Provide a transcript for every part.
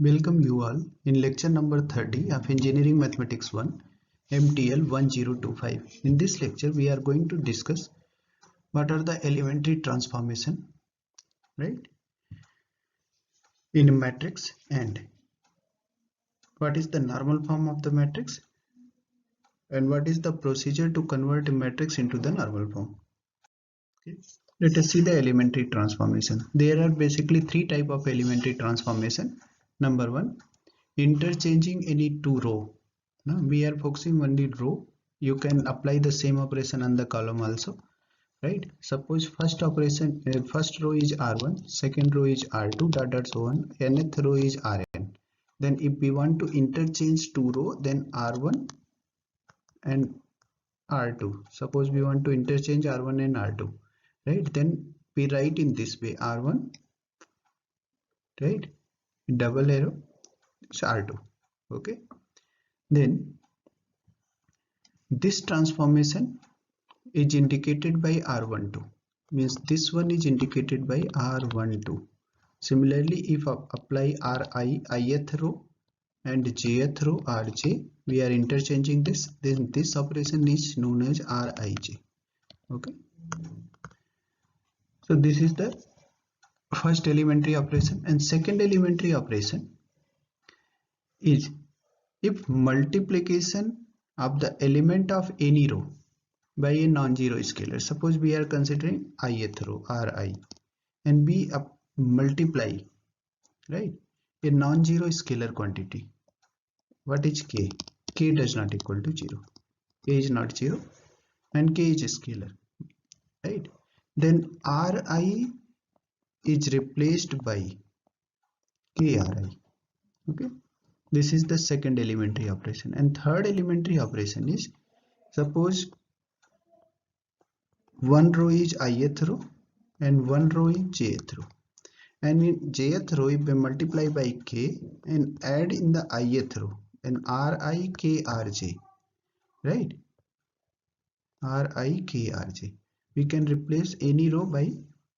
Welcome you all in lecture number 30 of Engineering Mathematics 1 MTL 1025. In this lecture we are going to discuss what are the elementary transformation, right, in a matrix, and what is the normal form of the matrix, and what is the procedure to convert a matrix into the normal form. Okay. Let us see the elementary transformation. There are basically three types of elementary transformation. Number one, interchanging any two row. Now we are focusing on the row. You can apply the same operation on the column also, right? Suppose first operation, first row is R1, second row is R2, dot dot so on, nth row is Rn. Then if we want to interchange two row, then R1 and R2. Suppose we want to interchange R1 and R2, right? Then we write in this way: R1, right? Double arrow, so R2. Okay. Then this transformation is indicated by R12, means this one is indicated by R12. Similarly, if apply Ri, ith row, and jth row Rj, we are interchanging this, then this operation is known as Rij. Okay. So this is the first elementary operation, and second elementary operation is if multiplication of the element of any row by a non-zero scalar. Suppose we are considering ith row Ri, and we multiply, right, a non-zero scalar quantity. What is k? K does not equal to 0. K is not 0 and k is a scalar, right? Then Ri is replaced by Kri. Okay. This is the second elementary operation. And third elementary operation is, suppose one row is ith row and one row is jth row, and in jth row if we multiply by k and add in the ith row, then Ri k Rj, right? Ri k Rj, we can replace any row by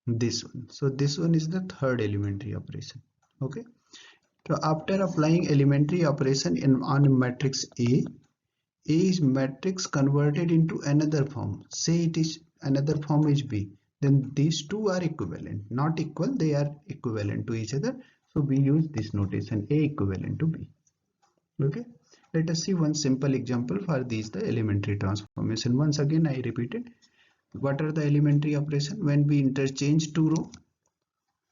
this one. So this one is the third elementary operation. Okay. So after applying elementary operation on matrix A is matrix converted into another form. Say it is another form is B. Then these two are equivalent. Not equal, they are equivalent to each other. So we use this notation, A equivalent to B. Okay. Let us see one simple example for these the elementary transformation. Once again I repeat it. What are the elementary operation when we interchange two row?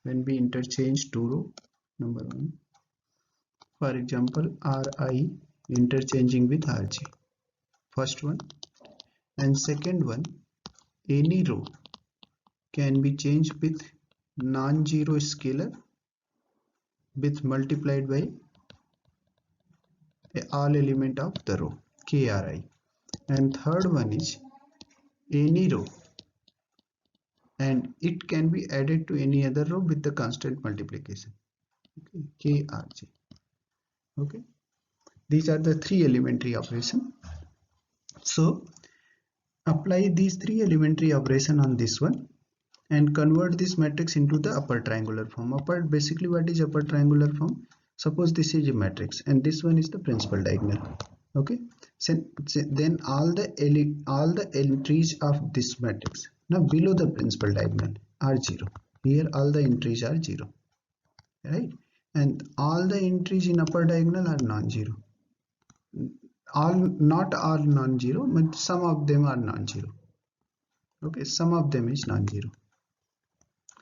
When we interchange two row, number one, for example Ri interchanging with Rj, first one, and second one, any row can be changed with non-zero scalar with multiplied by all element of the row Kri, and third one is any row and it can be added to any other row with the constant multiplication, okay, Krj. Okay, these are the three elementary operations. So apply these three elementary operation on this one and convert this matrix into the upper triangular form. Basically what is upper triangular form? Suppose this is a matrix and this one is the principal diagonal. Okay, so then all the entries of this matrix now below the principal diagonal are 0. Here all the entries are 0, right? And all the entries in upper diagonal are non-zero. Not all non-zero, but some of them are non-zero. Okay, some of them is non-zero.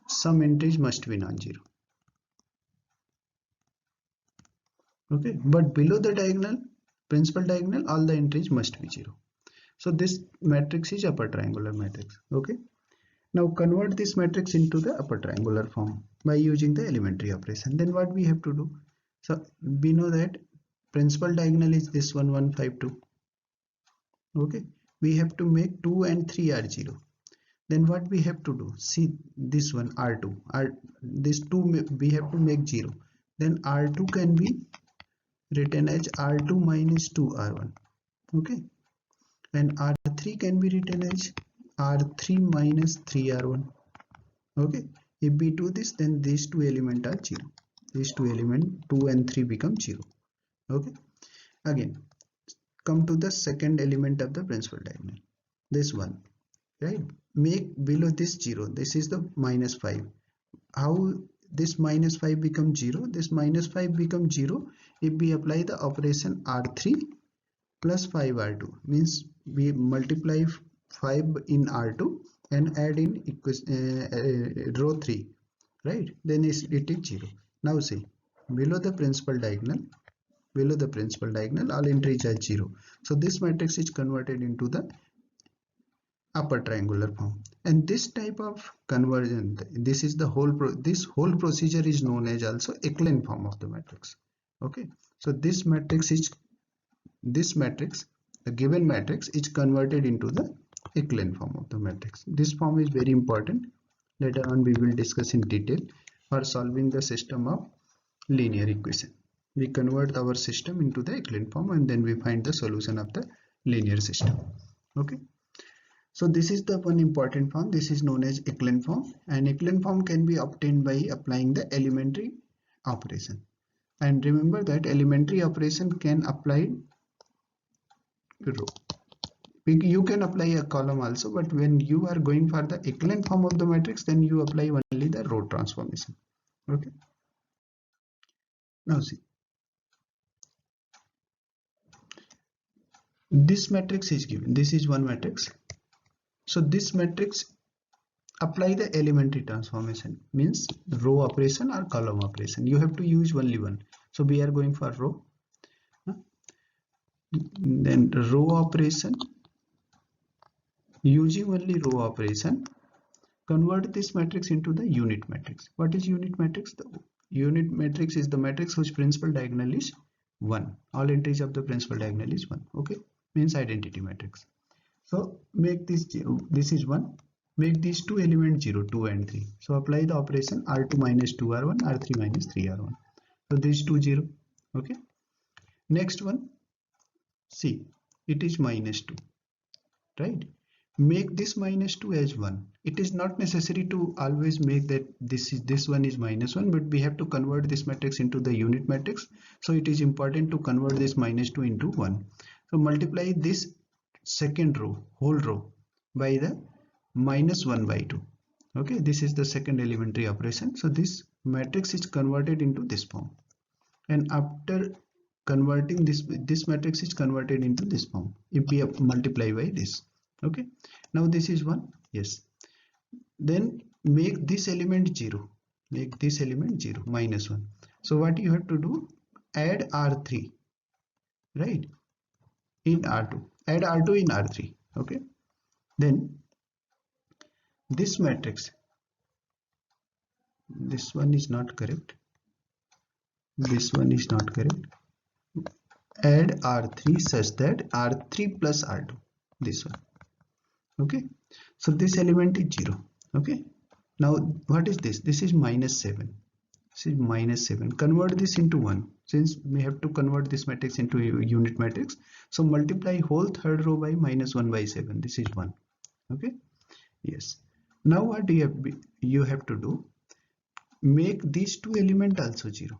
Some entries must be non-zero. Okay, but below the diagonal, principal diagonal, all the entries must be 0. So this matrix is upper triangular matrix. Okay, now convert this matrix into the upper triangular form by using the elementary operation. Then what we have to do? So we know that principal diagonal is this one, 1, 5, 2. Okay, we have to make 2 and 3 are 0. Then what we have to do? See this one R2, this 2 we have to make 0. Then R2 can be written as R2 minus 2 R1. Okay, and R3 can be written as R3 minus 3 R1. Okay, if we do this, then these two elements are 0. these two elements 2 and 3 become 0. Okay, again come to the second element of the principal diagonal, this one, right? Make below this 0, this is the minus 5. How this minus 5 becomes 0? This minus 5 becomes 0 if we apply the operation R3 plus 5R2, means we multiply 5 in R2 and add in row 3, right? Then it is 0. Now see, below the principal diagonal, all entries are 0. So this matrix is converted into the upper triangular form. And this type of conversion, this is the this whole procedure is known as also echelon form of the matrix. Okay, so this matrix, the given matrix is converted into the echelon form of the matrix. This form is very important. Later on we will discuss in detail for solving the system of linear equation. We convert our system into the echelon form and then we find the solution of the linear system. Okay, so this is the one important form. This is known as echelon form, and echelon form can be obtained by applying the elementary operation. And remember that elementary operation can apply to row. You can apply a column also, but when you are going for the echelon form of the matrix, then you apply only the row transformation. Okay, now see, this matrix is given, this is one matrix. So this matrix, apply the elementary transformation, means row operation or column operation. You have to use only one. So we are going for row, then row operation, using only row operation, convert this matrix into the unit matrix. What is unit matrix? The unit matrix is the matrix whose principal diagonal is 1. All entries of the principal diagonal is 1. Okay, means identity matrix. So make this is 1. Make these two elements 0, 2 and 3. So apply the operation R2 minus 2R1, R3 minus 3R1. So these two 0. Okay. Next one, see, it is minus 2, right? Make this minus 2 as 1. It is not necessary to always make that this one is minus 1, but we have to convert this matrix into the unit matrix. So it is important to convert this minus 2 into 1. So multiply this second row, whole row, by the minus 1 by 2. Okay, this is the second elementary operation. So this matrix is converted into this form, and after converting this matrix is converted into this form if we multiply by this. Okay, now this is 1. Yes, then make this element 0, make this element 0, minus 1. So what you have to do, add R3, right, in R2, add R2 in R3. Okay, then this matrix, this one is not correct, this one is not correct, add R3 such that R3 plus R2, this one. Okay, so this element is 0. Okay, now what is this? This is minus 7. This is minus 7. Convert this into 1, since we have to convert this matrix into a unit matrix. So multiply whole third row by minus 1 by 7. This is 1. Okay, yes. Now what you have to do, make these two elements also 0,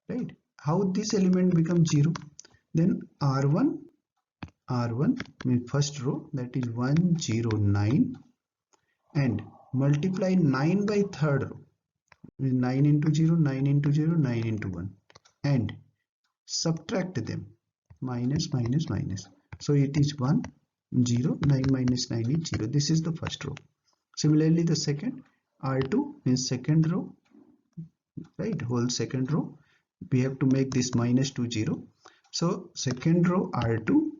right? How this element becomes 0? Then R1 means first row, that is 1 0 9, and multiply 9 by third row, 9 into 0, 9 into 0, 9 into 1, and subtract them, minus minus minus. So it is 1 0, 9 minus 9 is 0. This is the first row. Similarly the second, R2 means second row, right, whole second row, we have to make this minus 2 0. So second row R2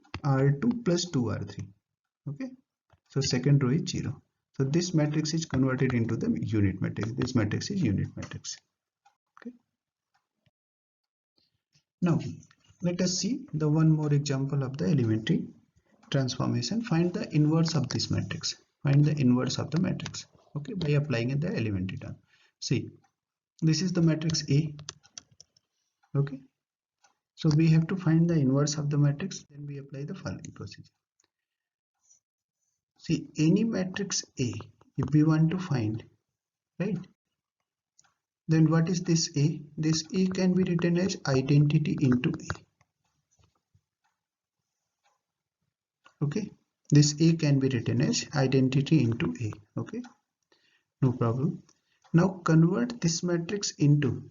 plus 2 R3. Okay, so second row is 0. So this matrix is converted into the unit matrix. This matrix is unit matrix. Okay, now let us see the one more example of the elementary transformation. Find the inverse of this matrix. Find the inverse of the matrix. Okay, by applying the elementary term. See, this is the matrix A. Okay, so we have to find the inverse of the matrix. Then we apply the following procedure. See, any matrix A, if we want to find, right, Then what is this A? This A can be written as identity into A. Okay, this A can be written as identity into A. Okay, no problem. Now convert this matrix into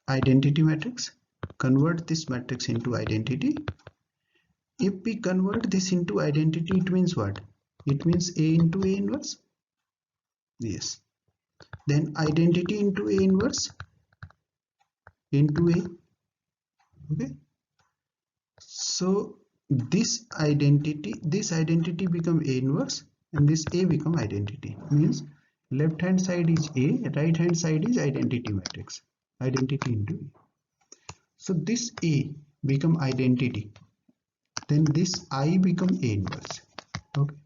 identity matrix. Convert this matrix into identity. If we convert this into identity, it means what? It means A into A inverse. Yes. Then identity into A inverse into A. Okay. So this identity become A inverse, and this A become identity. Means left hand side is A, right hand side is identity matrix. Identity into A. So this A become identity. Then this I become A inverse. Okay.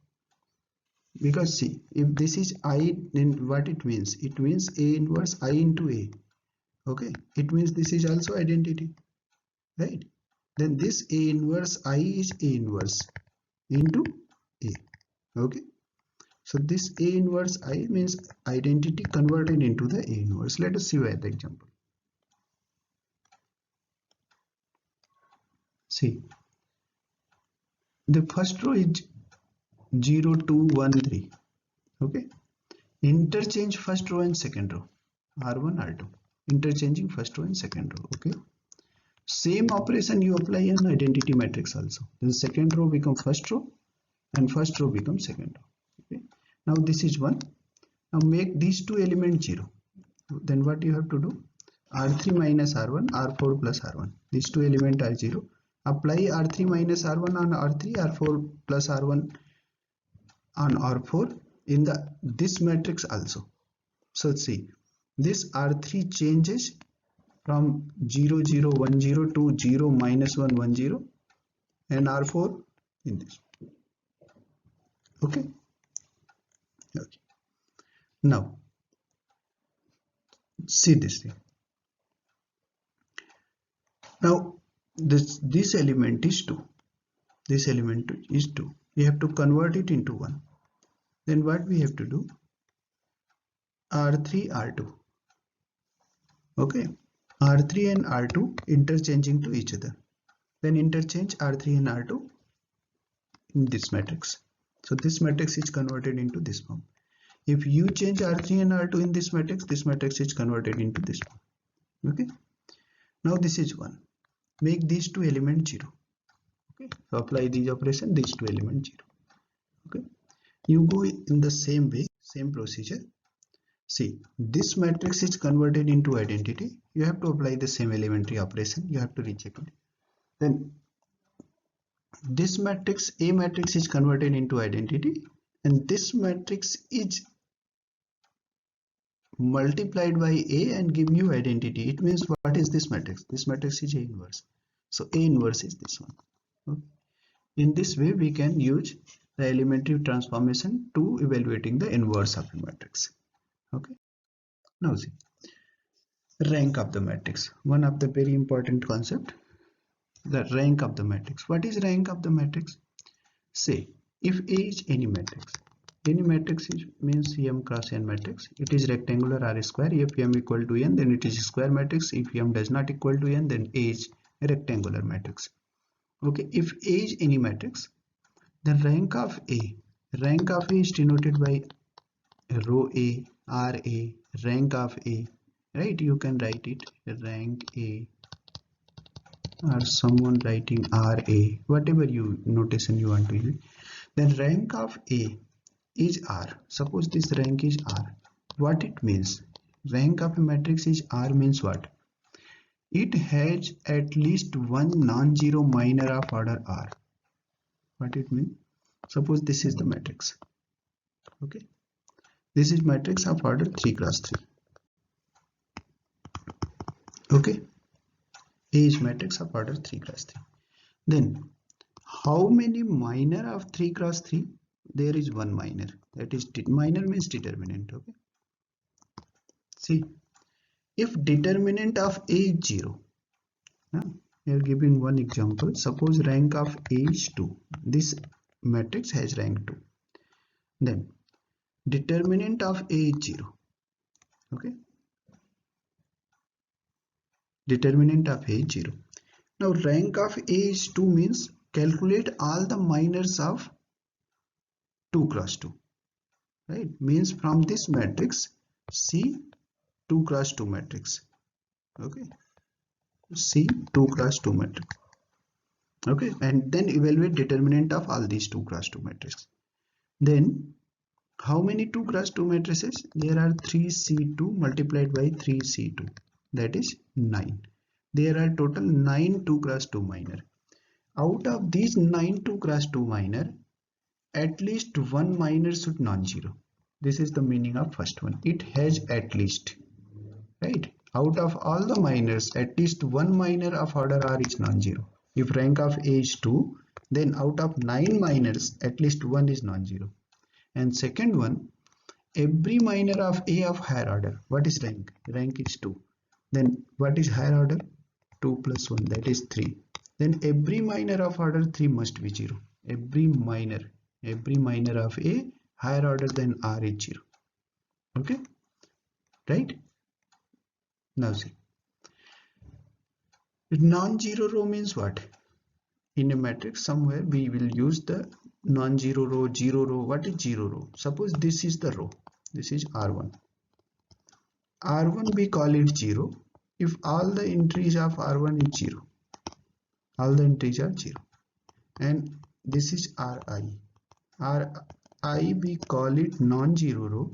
Because see, if this is I, then what it means? It means A inverse I into A. Okay. It means this is also identity. Right? Then this A inverse I is A inverse into A. Okay. So this A inverse I means identity converted into the A inverse. Let us see where the example. See, the first row is 0, 2, 1, 3. Okay. Interchange first row and second row. R1, R2. Interchanging first row and second row. Okay. Same operation you apply on identity matrix also. Then second row become first row and first row become second row. Okay. Now this is 1. Now make these two elements 0. Then what you have to do? R3 minus R1, R4 plus R1. These two elements are 0. Apply R3 minus R1 on R3, R4 plus R1 on R4 in this matrix also. So see, this R3 changes from 0, 0, 1, 0 to 0, minus 1, 1, 0, and R4 in this. Okay. Okay. Now see this thing. Now this element is 2. This element is 2. We have to convert it into 1. Then what we have to do? R3, R2. Okay. R3 and R2 interchanging to each other. Then interchange R3 and R2 in this matrix. So this matrix is converted into this form. If you change R3 and R2 in this matrix is converted into this form. Okay. Now this is 1. Make these two elements 0. Okay. So apply these operation, these two elements 0. Okay. You go in the same way, same procedure. See, this matrix is converted into identity. You have to apply the same elementary operation. You have to recheck it. Then this matrix, A matrix, is converted into identity, and this matrix is multiplied by A and give you identity. It means what is this matrix? This matrix is A inverse. So A inverse is this one. Okay. In this way, we can use the elementary transformation to evaluating the inverse of a matrix. Okay. Now see, rank of the matrix. One of the very important concept, the rank of the matrix. What is rank of the matrix? Say, if A is any matrix means M cross N matrix. It is rectangular R square. If M equal to N, then it is a square matrix. If M does not equal to N, then A is a rectangular matrix. Okay, if A is any matrix, the rank of A is denoted by row A, RA, rank of A, right? You can write it rank A, or someone writing RA, whatever you notation you want to use. Then rank of A is R. Suppose this rank is R. What it means? Rank of a matrix is R means what? It has at least one non-zero minor of order R. What it means? Suppose this is the matrix. Okay. This is matrix of order 3 cross 3. Okay. A is matrix of order 3 cross 3. Then how many minor of 3 cross 3? There is one minor. That is minor means determinant. Okay. See, if determinant of A is 0, we are giving one example. Suppose rank of A is 2. This matrix has rank 2. Then determinant of A is 0. Okay, determinant of A is 0. Now rank of A is 2 means calculate all the minors of 2 cross 2, right? Means from this matrix C 2 cross 2 matrix. Okay, C 2 cross 2 matrix. Okay, and then evaluate determinant of all these 2 cross 2 matrices. Then how many 2 cross 2 matrices? There are 3C2 multiplied by 3C2, that is 9. There are total 9 2 cross 2 minor. Out of these 9 2 cross 2 minor, at least one minor should non-zero. This is the meaning of first one. It has at least, right? Out of all the minors, at least one minor of order R is non-zero. If rank of A is 2, then out of 9 minors, at least one is non-zero. And second one, every minor of A of higher order. What is rank? Rank is 2. Then what is higher order? 2 plus 1, that is 3. Then every minor of order 3 must be 0. Every minor of A higher order than R is 0. Okay, right? Now see, non-zero row means what? In a matrix somewhere we will use the non-zero row, 0 row. What is 0 row? Suppose this is the row, this is R1. R1 we call it 0 if all the entries of R1 is 0. All the entries are 0. And this is Ri. Ri we call it non-zero row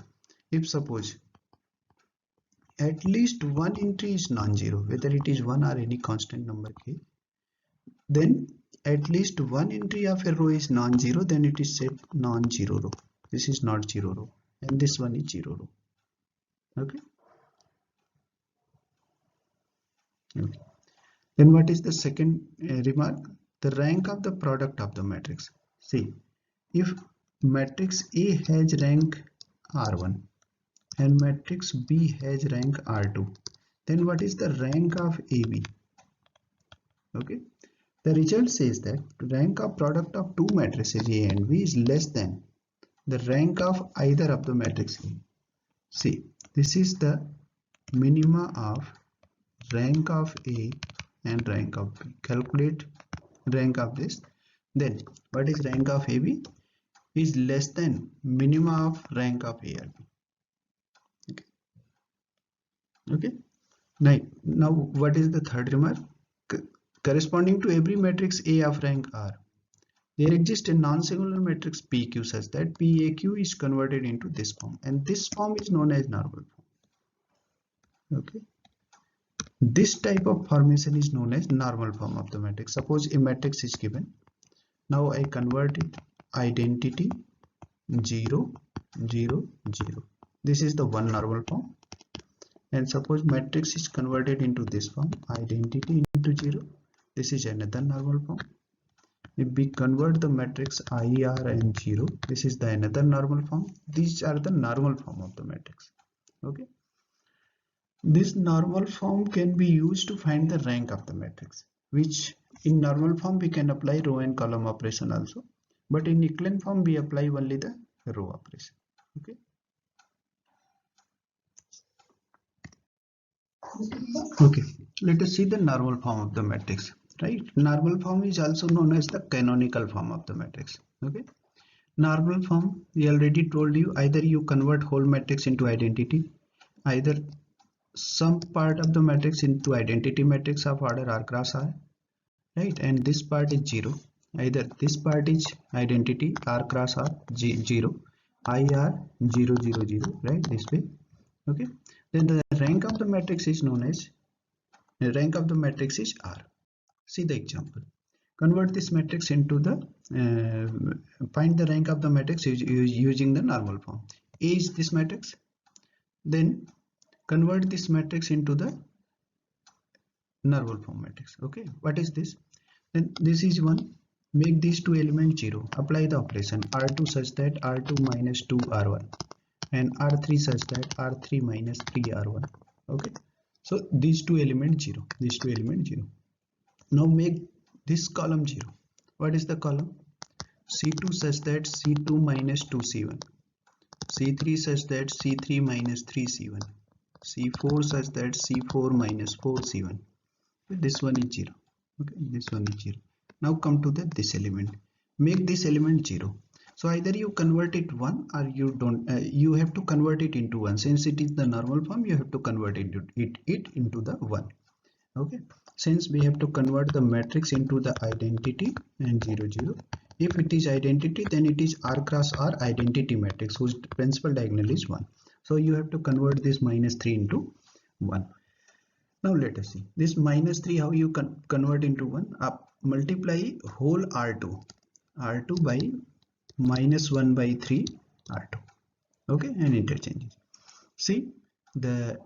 if suppose at least one entry is non-zero, whether it is 1 or any constant number k. Then at least one entry of a row is non-zero, then it is said non-zero row. This is not zero row, and this one is 0 row. Okay. Okay. Then what is the second remark? The rank of the product of the matrix. See, if matrix A has rank R1 and matrix B has rank R2, then what is the rank of AB? Okay, the result says that rank of product of two matrices A and B is less than the rank of either of the matrix A. See, this is the minima of rank of A and rank of B. Calculate rank of this. Then what is rank of AB? Is less than minima of rank of A or B. Okay. Okay. Now what is the third remark? Corresponding to every matrix A of rank R, there exists a non-singular matrix PQ such that PAQ is converted into this form, and this form is known as normal form. Okay. This type of formation is known as normal form of the matrix. Suppose a matrix is given. Now I convert it identity 0 0 0. This is the one normal form. And suppose matrix is converted into this form, identity into 0. This is another normal form. If we convert the matrix IR and 0, this is the another normal form. These are the normal form of the matrix. Okay. This normal form can be used to find the rank of the matrix, which in normal form we can apply row and column operation also, but in echelon form we apply only the row operation. Okay. Okay, let us see the normal form of the matrix. Right, normal form is also known as the canonical form of the matrix. Okay, normal form, we already told you, either you convert whole matrix into identity, either some part of the matrix into identity matrix of order R cross R, right, and this part is 0. Either this part is identity R cross R 0, IR 0 0 0, right, this way. Okay, then the rank of the matrix is known as, the rank of the matrix is R. See the example. Convert this matrix into the find the rank of the matrix using the normal form. A is this matrix. Then convert this matrix into the normal form matrix. Okay, what is this? Then this is 1. Make these two elements 0. Apply the operation R2 such that R2 minus 2 R1 and R3 such that R3 minus 3 R1. Okay, so these two elements 0. These two elements 0. Now make this column 0. What is the column? C2 such that C2 minus 2 C1. C3 such that C3 minus 3C1, C4 such that C4 minus 4C1. This one is 0. Okay, this one is 0. Now come to this element. Make this element 0. So either you convert it 1 or you don't. You have to convert it into 1. Since it is the normal form, you have to convert it into the 1. Okay. Since we have to convert the matrix into the identity and 0 0. If it is identity, then it is R cross R identity matrix whose principal diagonal is 1. So you have to convert this minus 3 into 1. Now let us see this minus 3 how you convert into 1. Multiply whole R2 by minus 1 by 3 R2. Okay, and interchange it. See the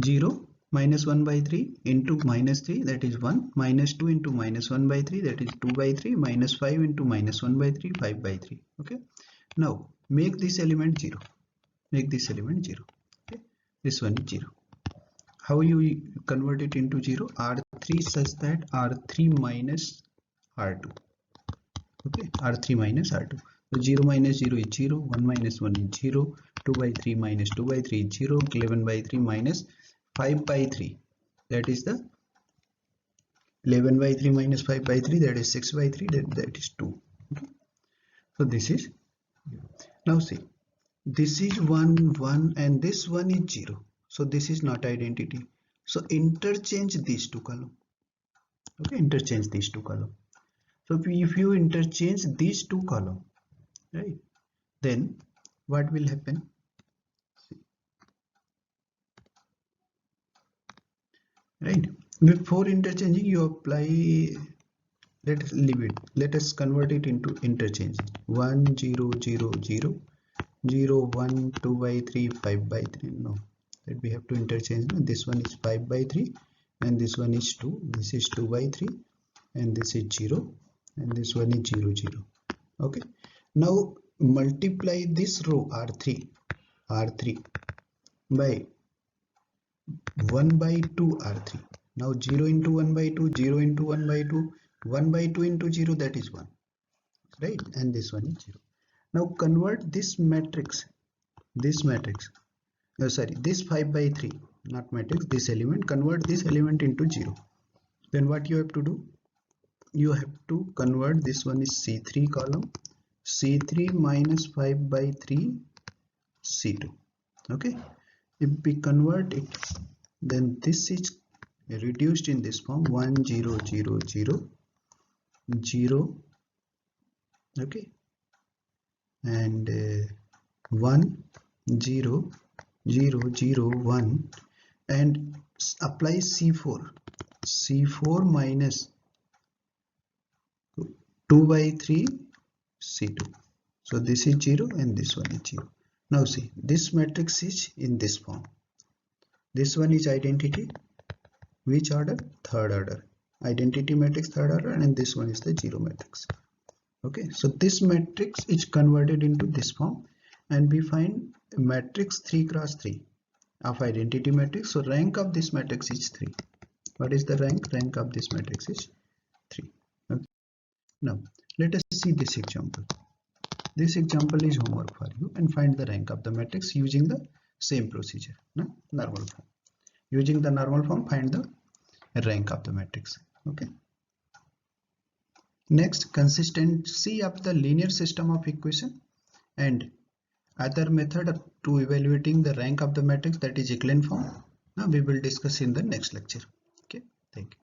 0 minus 1 by 3 into minus 3, that is 1, minus 2 into minus 1 by 3, that is 2 by 3, minus 5 into minus 1 by 3, 5 by 3. Okay, now make this element 0. Make this element 0. Okay, this one is 0. How you convert it into 0? R3 such that R3 minus R2. Okay, R3 minus R2. So 0 minus 0 is 0, 1 minus 1 is 0, 2 by 3 minus 2 by 3 is 0, 11 by 3 minus 5 by 3. That is the 11 by 3 minus 5 by 3, that is 6 by 3, that is 2. Okay. So this is, now see, this is 1, 1 and this one is 0. So this is not identity. So interchange these two columns. Okay, interchange these two columns. So if you interchange these two columns, right, then what will happen? Right, before interchanging you apply, let us leave it, let us convert it into interchange. 1 0 0 0 0 1 2 by 3 5 by 3. No, that we have to interchange. This one is 5 by 3 and this one is 2. This is 2 by 3 and this is 0 and this one is 0 0. Okay, now multiply this row R3 by 1 by 2 R3. Now 0 into 1 by 2, 0 into 1 by 2, 1 by 2 into 0, that is 1, right, and this one is 0. Now convert this matrix, this 5 by 3, not matrix, this element, convert this element into 0. Then what you have to do? You have to convert, this one is C3 column, C3 minus 5 by 3 C2. Okay, if we convert it, then this is reduced in this form 1 0 0 0 0. Okay, and 1 0 0 0 1 and apply C4 minus 2 by 3 C2. So this is 0 and this one is 0. Now see, this matrix is in this form. This one is identity, which order? Third order. Identity matrix third order, and this one is the 0 matrix. Okay, so this matrix is converted into this form and we find a matrix 3 cross 3 of identity matrix. So rank of this matrix is 3. What is the rank? Rank of this matrix is 3. Okay. Now let us see this example. This example is homework for you, and find the rank of the matrix using the same procedure, normal form. Using the normal form, find the rank of the matrix. Okay. Next, consistency of the linear system of equation and other method to evaluating the rank of the matrix, that is echelon form. Now we will discuss in the next lecture. Okay, thank you.